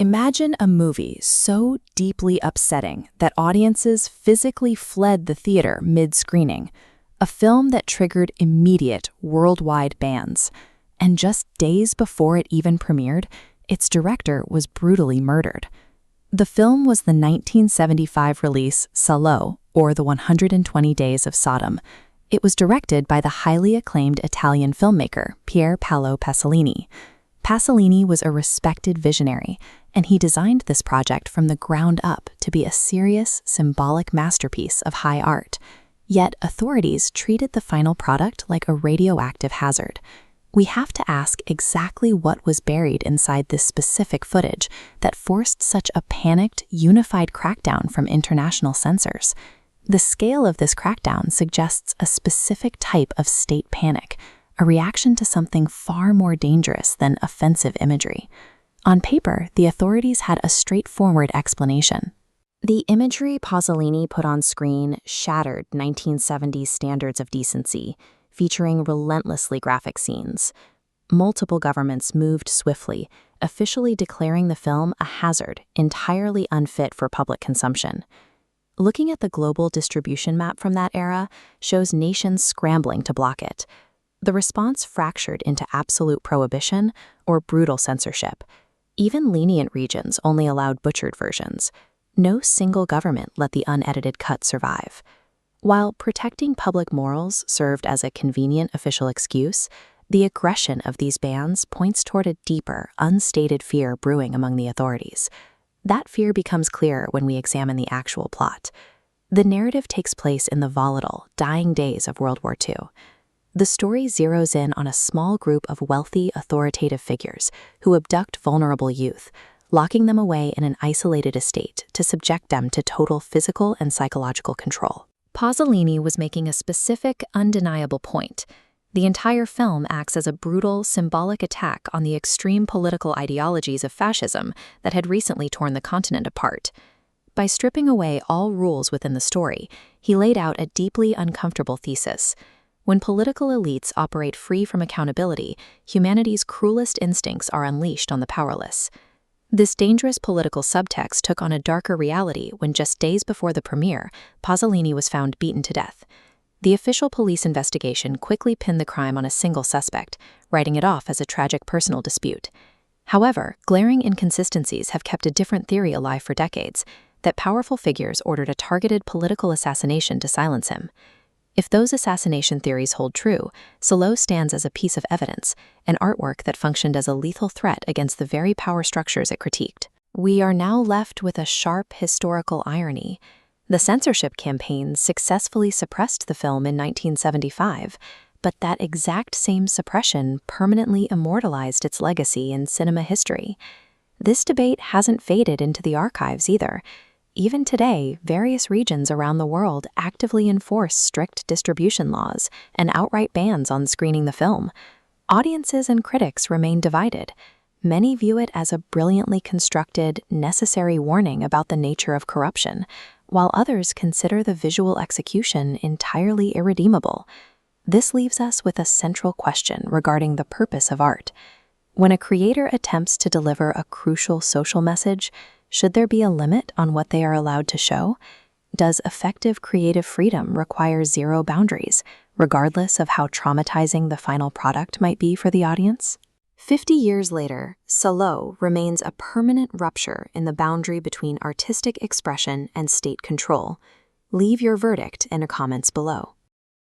Imagine a movie so deeply upsetting that audiences physically fled the theater mid-screening, a film that triggered immediate worldwide bans. And just days before it even premiered, its director was brutally murdered. The film was the 1975 release Salò, or The 120 Days of Sodom. It was directed by the highly acclaimed Italian filmmaker Pier Paolo Pasolini. Pasolini was a respected visionary, and he designed this project from the ground up to be a serious, symbolic masterpiece of high art. Yet authorities treated the final product like a radioactive hazard. We have to ask exactly what was buried inside this specific footage that forced such a panicked, unified crackdown from international censors. The scale of this crackdown suggests a specific type of state panic, a reaction to something far more dangerous than offensive imagery. On paper, the authorities had a straightforward explanation. The imagery Pasolini put on screen shattered 1970s standards of decency, featuring relentlessly graphic scenes. Multiple governments moved swiftly, officially declaring the film a hazard entirely unfit for public consumption. Looking at the global distribution map from that era shows nations scrambling to block it. The response fractured into absolute prohibition or brutal censorship. Even lenient regions only allowed butchered versions. No single government let the unedited cut survive. While protecting public morals served as a convenient official excuse, the aggression of these bans points toward a deeper, unstated fear brewing among the authorities. That fear becomes clear when we examine the actual plot. The narrative takes place in the volatile, dying days of World War II. The story zeroes in on a small group of wealthy, authoritative figures who abduct vulnerable youth, locking them away in an isolated estate to subject them to total physical and psychological control. Pasolini was making a specific, undeniable point. The entire film acts as a brutal, symbolic attack on the extreme political ideologies of fascism that had recently torn the continent apart. By stripping away all rules within the story, he laid out a deeply uncomfortable thesis. When political elites operate free from accountability, humanity's cruelest instincts are unleashed on the powerless. This dangerous political subtext took on a darker reality when just days before the premiere, Pasolini was found beaten to death. The official police investigation quickly pinned the crime on a single suspect, writing it off as a tragic personal dispute. However, glaring inconsistencies have kept a different theory alive for decades, that powerful figures ordered a targeted political assassination to silence him. If those assassination theories hold true, Salò stands as a piece of evidence, an artwork that functioned as a lethal threat against the very power structures it critiqued. We are now left with a sharp historical irony. The censorship campaign successfully suppressed the film in 1975, but that exact same suppression permanently immortalized its legacy in cinema history. This debate hasn't faded into the archives either. Even today, various regions around the world actively enforce strict distribution laws and outright bans on screening the film. Audiences and critics remain divided. Many view it as a brilliantly constructed, necessary warning about the nature of corruption, while others consider the visual execution entirely irredeemable. This leaves us with a central question regarding the purpose of art. When a creator attempts to deliver a crucial social message, should there be a limit on what they are allowed to show? Does effective creative freedom require zero boundaries, regardless of how traumatizing the final product might be for the audience? 50 years later, Salò remains a permanent rupture in the boundary between artistic expression and state control. Leave your verdict in the comments below.